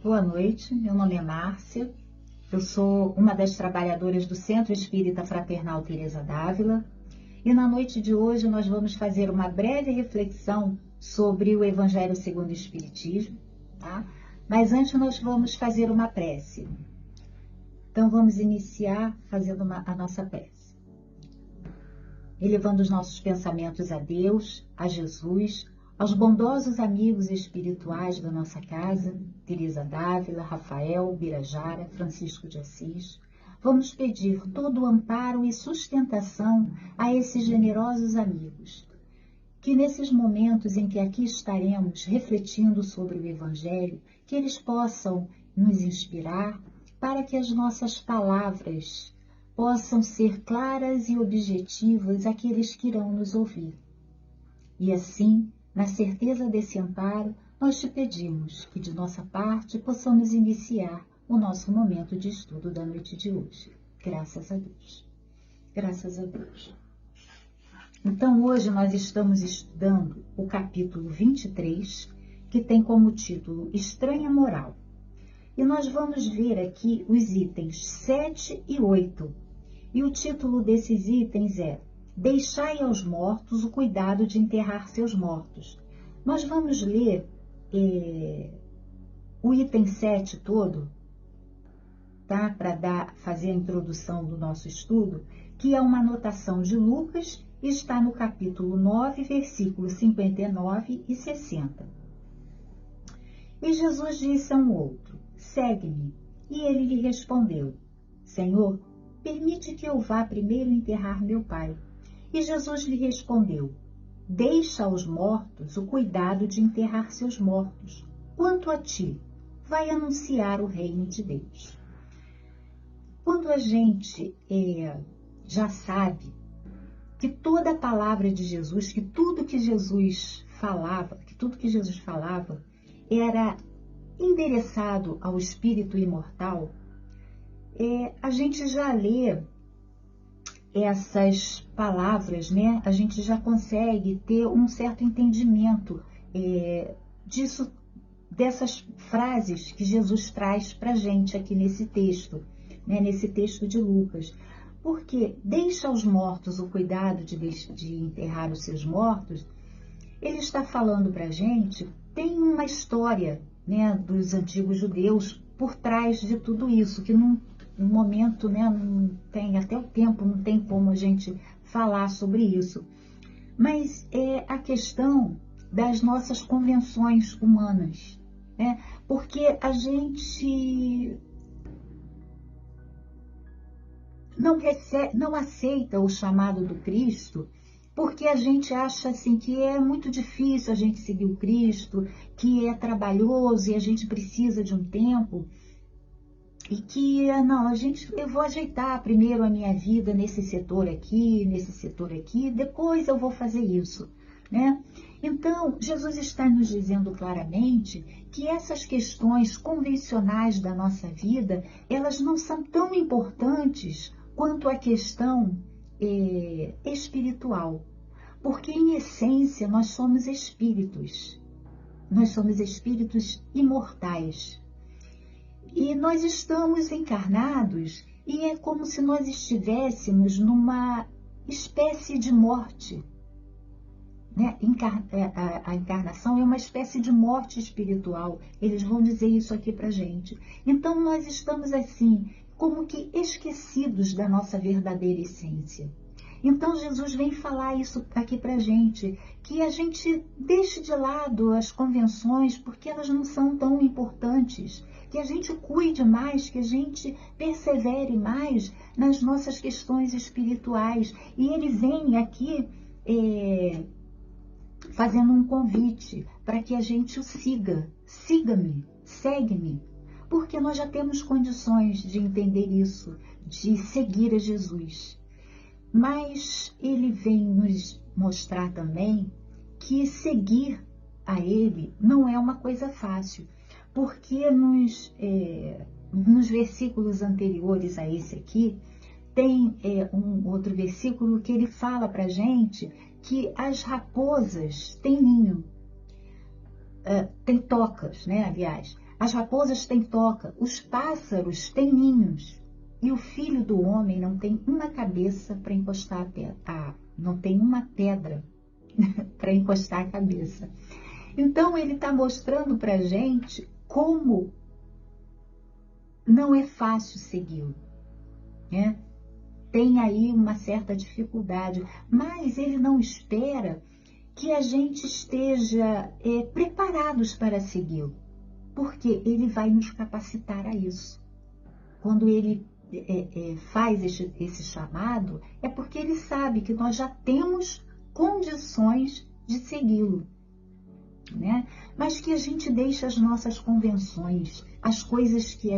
Boa noite, meu nome é Márcia, eu sou uma das trabalhadoras do Centro Espírita Fraternal Teresa d'Ávila e na noite de hoje nós vamos fazer uma breve reflexão sobre o Evangelho segundo o Espiritismo, tá? Mas antes nós vamos fazer uma prece. Então vamos iniciar fazendo a nossa prece. Elevando os nossos pensamentos a Deus, a Jesus, aos bondosos amigos espirituais da nossa casa, Teresa d'Ávila, Rafael, Birajara, Francisco de Assis, vamos pedir todo o amparo e sustentação a esses generosos amigos, que nesses momentos em que aqui estaremos refletindo sobre o Evangelho, que eles possam nos inspirar para que as nossas palavras possam ser claras e objetivas àqueles que irão nos ouvir. E assim, na certeza desse amparo, nós te pedimos que de nossa parte possamos iniciar o nosso momento de estudo da noite de hoje. Graças a Deus. Graças a Deus. Então, hoje nós estamos estudando o capítulo 23, que tem como título Estranha Moral. E nós vamos ver aqui os itens 7 e 8. E o título desses itens é Deixai aos mortos o cuidado de enterrar seus mortos. Nós vamos ler o item 7 todo, tá? Para fazer a introdução do nosso estudo, que é uma anotação de Lucas e está no capítulo 9, versículos 59 e 60. E Jesus disse a um outro, segue-me. E ele lhe respondeu, Senhor, permite que eu vá primeiro enterrar meu pai. E Jesus lhe respondeu, deixa aos mortos o cuidado de enterrar seus mortos. Quanto a ti, vai anunciar o reino de Deus. Quando a gente já sabe que toda a palavra de Jesus, que tudo que Jesus falava, era endereçado ao Espírito imortal, a gente já lê essas palavras, né? A gente já consegue ter um certo entendimento dessas frases que Jesus traz para a gente aqui nesse texto, né? Nesse texto de Lucas. Porque deixa aos mortos o cuidado de enterrar os seus mortos, ele está falando para a gente, tem uma história, né, dos antigos judeus por trás de tudo isso, que no momento, né, não tem, até o tempo não tem como a gente falar sobre isso. Mas é a questão das nossas convenções humanas, né? Porque a gente não aceita o chamado do Cristo, porque a gente acha assim que é muito difícil a gente seguir o Cristo, que é trabalhoso e a gente precisa de um tempo. E que, não, eu vou ajeitar primeiro a minha vida nesse setor aqui, depois eu vou fazer isso, né? Então, Jesus está nos dizendo claramente que essas questões convencionais da nossa vida, elas não são tão importantes quanto a questão espiritual. Porque, em essência, nós somos espíritos imortais. E nós estamos encarnados e é como se nós estivéssemos numa espécie de morte, né? A encarnação é uma espécie de morte espiritual. Eles vão dizer isso aqui pra gente. Então nós estamos assim, como que esquecidos da nossa verdadeira essência. Então Jesus vem falar isso aqui pra gente, que a gente deixe de lado as convenções, porque elas não são tão importantes, que a gente cuide mais, que a gente persevere mais nas nossas questões espirituais. E ele vem aqui fazendo um convite para que a gente o siga. Siga-me, segue-me, porque nós já temos condições de entender isso, de seguir a Jesus. Mas ele vem nos mostrar também que seguir a ele não é uma coisa fácil, porque nos versículos anteriores a esse aqui, tem um outro versículo que ele fala para a gente que as raposas têm ninho, tem tocas, né? Aliás, As raposas têm toca, os pássaros têm ninhos, e o filho do homem não tem uma cabeça para encostar não tem uma pedra para encostar a cabeça. Então ele está mostrando para a gente como não é fácil segui-lo, né? Tem aí uma certa dificuldade, mas ele não espera que a gente esteja preparados para segui-lo, porque ele vai nos capacitar a isso. Quando ele faz esse chamado, é porque ele sabe que nós já temos condições de segui-lo, né? Mas que a gente deixe as nossas convenções, as coisas que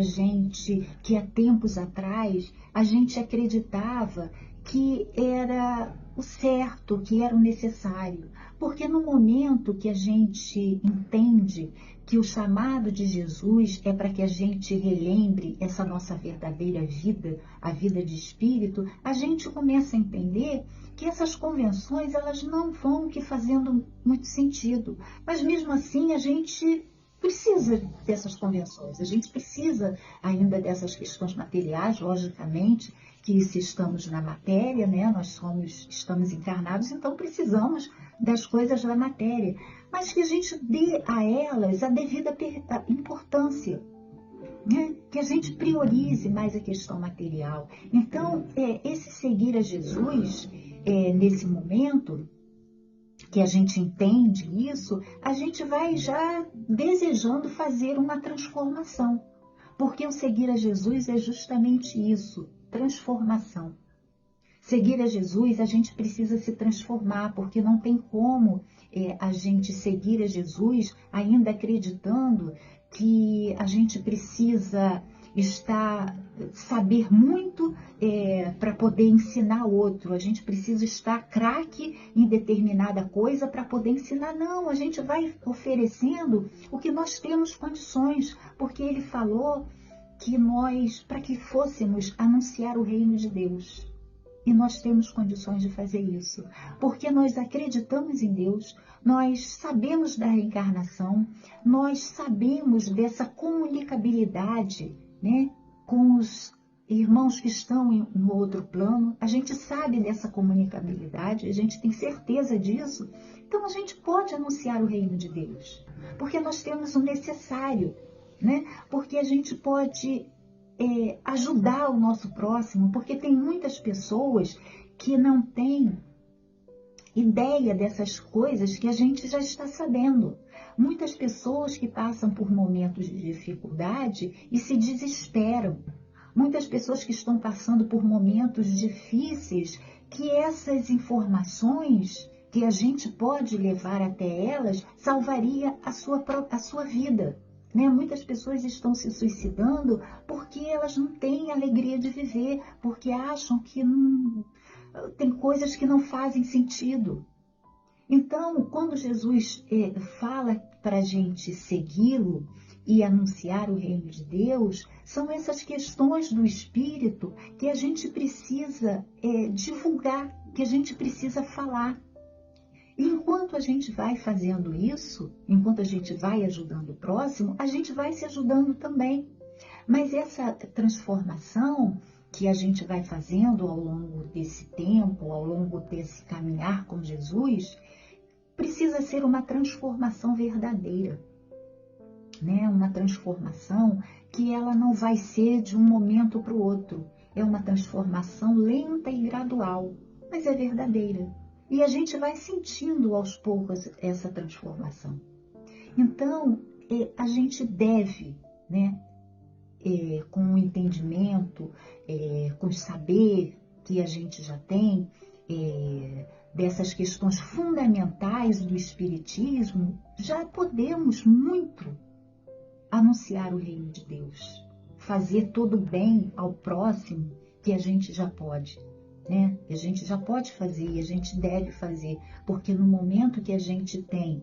há tempos atrás, a gente acreditava que era o certo, que era o necessário. Porque no momento que a gente entende que o chamado de Jesus é para que a gente relembre essa nossa verdadeira vida, a vida de espírito, a gente começa a entender que essas convenções, elas não vão que fazendo muito sentido. Mas mesmo assim, a gente precisa dessas convenções, a gente precisa ainda dessas questões materiais, logicamente, que se estamos na matéria, né, estamos encarnados, então precisamos das coisas da matéria, mas que a gente dê a elas a devida importância, né? Que a gente priorize mais a questão material. Então, esse seguir a Jesus, nesse momento que a gente entende isso, a gente vai já desejando fazer uma transformação, porque o seguir a Jesus é justamente isso, transformação. Seguir a Jesus, a gente precisa se transformar, porque não tem como a gente seguir a Jesus ainda acreditando que a gente precisa saber muito para poder ensinar outro. A gente precisa estar craque em determinada coisa para poder ensinar. Não, a gente vai oferecendo o que nós temos condições, porque ele falou que nós, para que fôssemos anunciar o reino de Deus. E nós temos condições de fazer isso, porque nós acreditamos em Deus, nós sabemos da reencarnação, nós sabemos dessa comunicabilidade, né, com os irmãos que estão no outro plano, a gente sabe dessa comunicabilidade, a gente tem certeza disso, então a gente pode anunciar o reino de Deus, porque nós temos o necessário, né, porque a gente pode ajudar o nosso próximo, porque tem muitas pessoas que não têm ideia dessas coisas que a gente já está sabendo. Muitas pessoas que passam por momentos de dificuldade e se desesperam. Muitas pessoas que estão passando por momentos difíceis, que essas informações que a gente pode levar até elas salvaria a sua vida. Né? Muitas pessoas estão se suicidando porque elas não têm alegria de viver, porque acham que tem coisas que não fazem sentido. Então, quando Jesus fala para a gente segui-lo e anunciar o reino de Deus, são essas questões do Espírito que a gente precisa divulgar, que a gente precisa falar. E enquanto a gente vai fazendo isso, enquanto a gente vai ajudando o próximo, a gente vai se ajudando também. Mas essa transformação que a gente vai fazendo ao longo desse tempo, ao longo desse caminhar com Jesus, precisa ser uma transformação verdadeira, né? Uma transformação que ela não vai ser de um momento para o outro. É uma transformação lenta e gradual, mas é verdadeira. E a gente vai sentindo aos poucos essa transformação. Então, a gente deve, né, com o entendimento, com o saber que a gente já tem, dessas questões fundamentais do Espiritismo, já podemos muito anunciar o reino de Deus, fazer todo o bem ao próximo que a gente já pode. Né? A gente já pode fazer e a gente deve fazer, porque no momento que a gente tem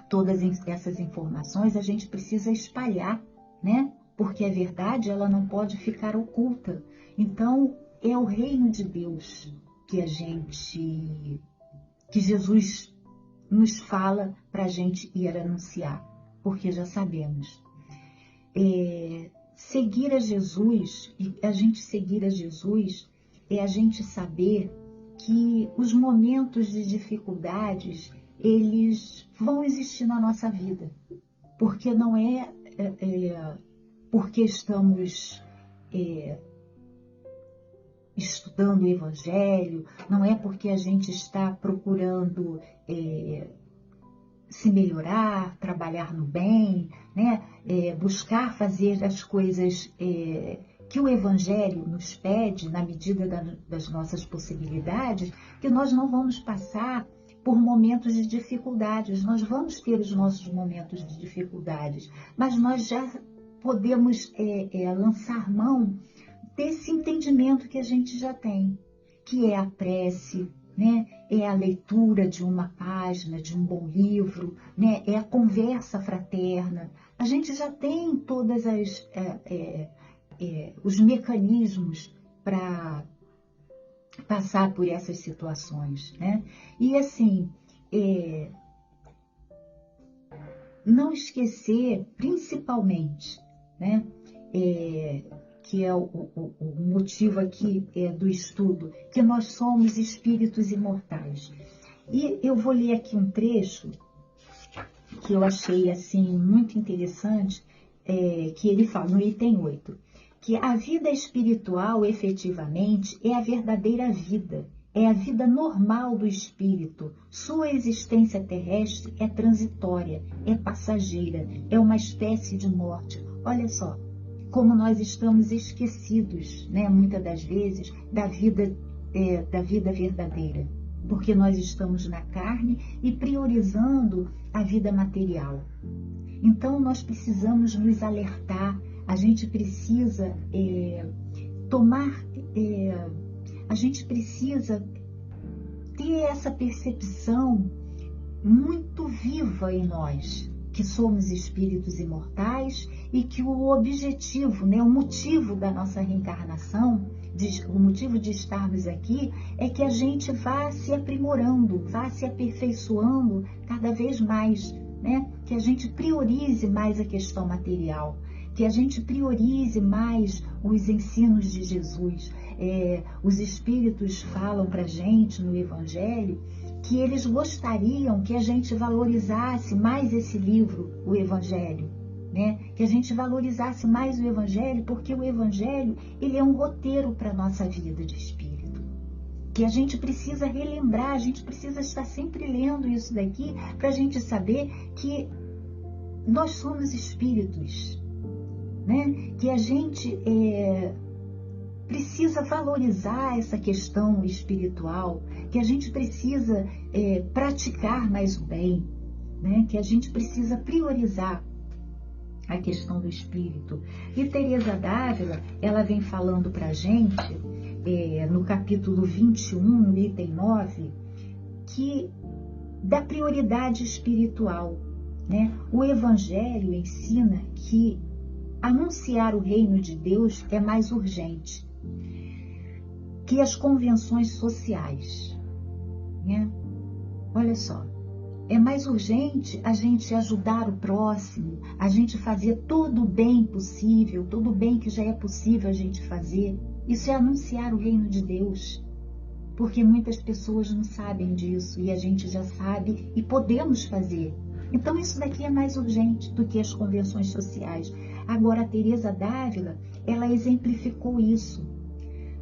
todas essas informações, a gente precisa espalhar, né? Porque a verdade ela não pode ficar oculta. Então é o reino de Deus que Jesus nos fala para a gente ir anunciar, porque já sabemos seguir a Jesus, e a gente seguir a Jesus é a gente saber que os momentos de dificuldades, eles vão existir na nossa vida, porque não porque estamos estudando o Evangelho, não é porque a gente está procurando se melhorar, trabalhar no bem, né? Buscar fazer as coisas que o Evangelho nos pede, na medida das nossas possibilidades, que nós não vamos passar por momentos de dificuldades. Nós vamos ter os nossos momentos de dificuldades, mas nós já podemos lançar mão desse entendimento que a gente já tem, que é a prece, né? É a leitura de uma página, de um bom livro, né? É a conversa fraterna. A gente já tem todas os mecanismos para passar por essas situações, né? E assim, não esquecer, principalmente, né? Que é o motivo aqui do estudo, que nós somos espíritos imortais. E eu vou ler aqui um trecho que eu achei assim muito interessante, que ele fala no item 8, que a vida espiritual efetivamente é a verdadeira vida, é a vida normal do espírito. Sua existência terrestre é transitória, é passageira, é uma espécie de morte. Olha só, como nós estamos esquecidos, né, muitas das vezes, da vida verdadeira, porque nós estamos na carne e priorizando a vida material. Então, nós precisamos nos alertar, a gente precisa a gente precisa ter essa percepção muito viva em nós, que somos espíritos imortais e que o objetivo, né, o motivo da nossa reencarnação, o motivo de estarmos aqui é que a gente vá se aprimorando, vá se aperfeiçoando cada vez mais, né? Que a gente priorize mais a questão material, que a gente priorize mais os ensinos de Jesus. Os espíritos falam para a gente no Evangelho que eles gostariam que a gente valorizasse mais esse livro, o Evangelho, né? Que a gente valorizasse mais o Evangelho, porque o Evangelho ele é um roteiro para a nossa vida de espírito, que a gente precisa relembrar, a gente precisa estar sempre lendo isso daqui para a gente saber que nós somos espíritos, né? Que a gente precisa valorizar essa questão espiritual, que a gente precisa praticar mais o bem, né? Que a gente precisa priorizar a questão do espírito. E Teresa d'Ávila, ela vem falando para a gente, no capítulo 21, no item 9, que da prioridade espiritual, né? O Evangelho ensina que anunciar o reino de Deus é mais urgente que as convenções sociais, né? Olha só, é mais urgente a gente ajudar o próximo, a gente fazer todo o bem possível, todo o bem que já é possível a gente fazer. Isso é anunciar o reino de Deus, porque muitas pessoas não sabem disso e a gente já sabe e podemos fazer. Então isso daqui é mais urgente do que as convenções sociais. Agora, a Teresa d'Ávila, ela exemplificou isso,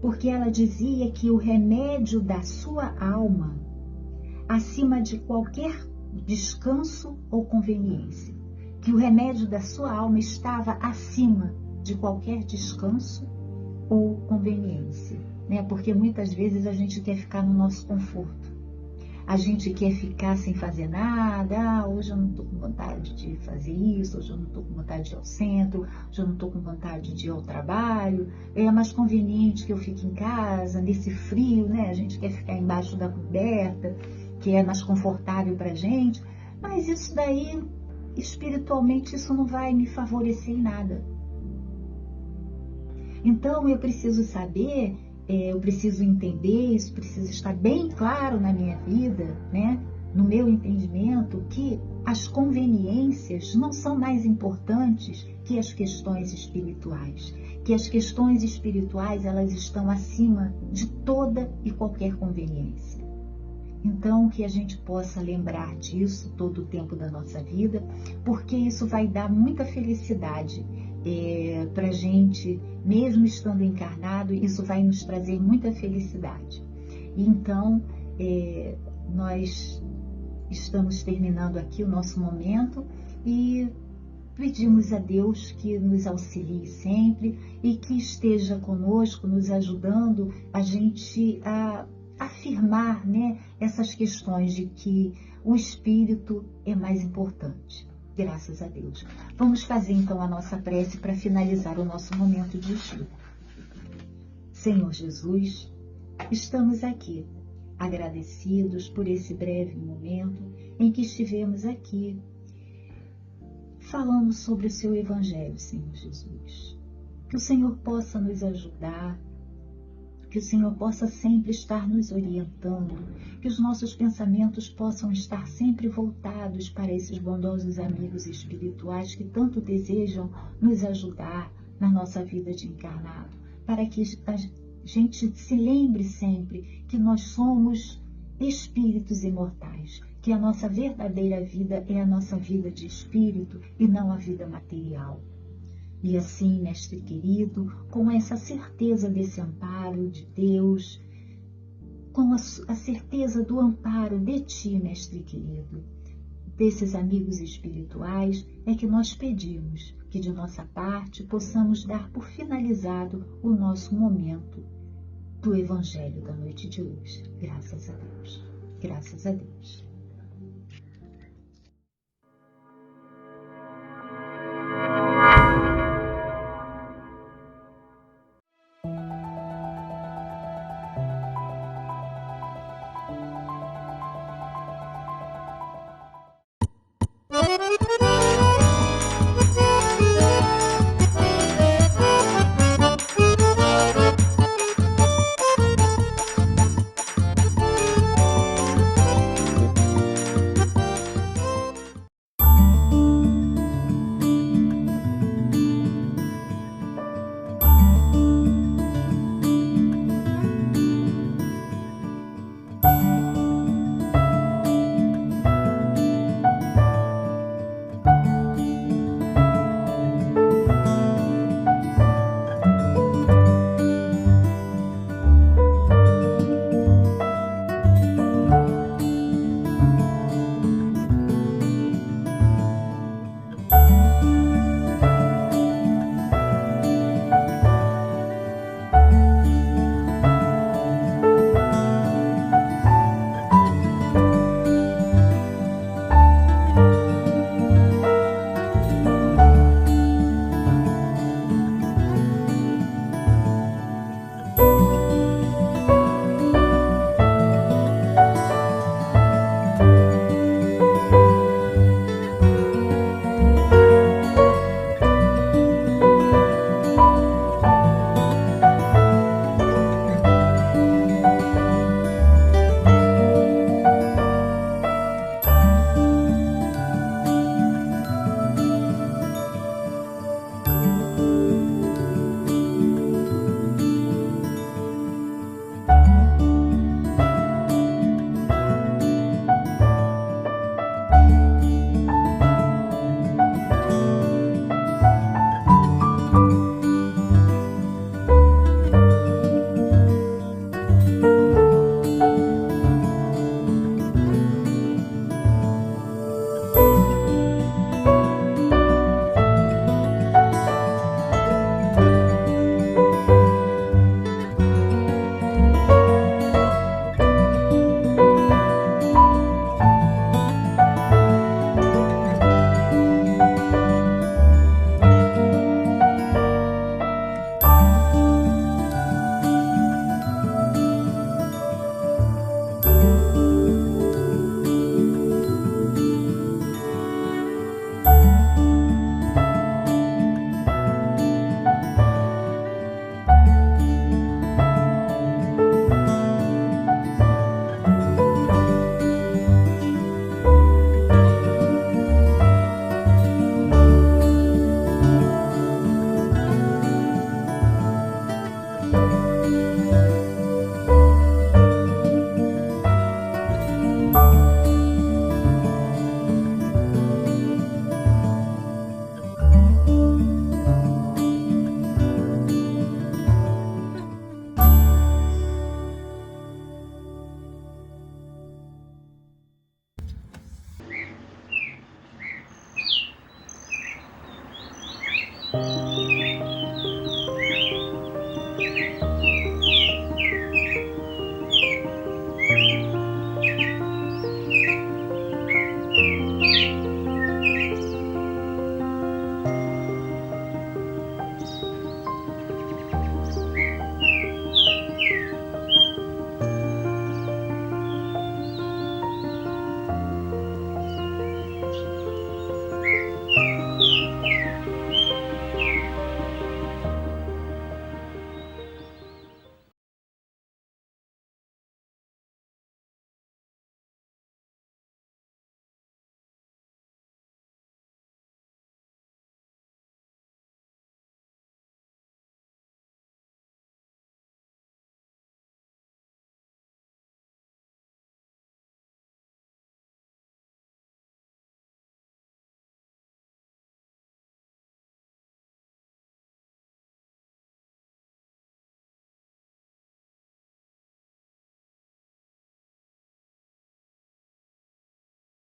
porque ela dizia que o remédio da sua alma, acima de qualquer descanso ou conveniência, que o remédio da sua alma estava acima de qualquer descanso ou conveniência, né? Porque muitas vezes a gente quer ficar no nosso conforto, a gente quer ficar sem fazer nada. Hoje eu não estou com vontade de fazer isso, hoje eu não estou com vontade de ir ao centro, hoje eu não estou com vontade de ir ao trabalho, é mais conveniente que eu fique em casa, nesse frio, né? A gente quer ficar embaixo da coberta, que é mais confortável para a gente, mas isso daí, espiritualmente, isso não vai me favorecer em nada. Então, eu preciso saber, eu preciso entender, isso precisa estar bem claro na minha vida, né? no meu entendimento, que as conveniências não são mais importantes que as questões espirituais, que as questões espirituais elas estão acima de toda e qualquer conveniência. Então, que a gente possa lembrar disso todo o tempo da nossa vida, porque isso vai dar muita felicidade para a gente, mesmo estando encarnado, isso vai nos trazer muita felicidade. Então, nós estamos terminando aqui o nosso momento e pedimos a Deus que nos auxilie sempre e que esteja conosco, nos ajudando a gente a afirmar, né, essas questões de que o espírito é mais importante. Graças a Deus. Vamos fazer então a nossa prece para finalizar o nosso momento de estudo. Senhor Jesus, estamos aqui agradecidos por esse breve momento em que estivemos aqui falando sobre o seu Evangelho, Senhor Jesus. Que o Senhor possa nos ajudar, que o Senhor possa sempre estar nos orientando, que os nossos pensamentos possam estar sempre voltados para esses bondosos amigos espirituais que tanto desejam nos ajudar na nossa vida de encarnado, para que a gente se lembre sempre que nós somos espíritos imortais, que a nossa verdadeira vida é a nossa vida de espírito e não a vida material. E assim, mestre querido, com essa certeza desse amparo de Deus, com a certeza do amparo de ti, mestre querido, desses amigos espirituais, é que nós pedimos que de nossa parte possamos dar por finalizado o nosso momento do Evangelho da noite de hoje. Graças a Deus. Graças a Deus.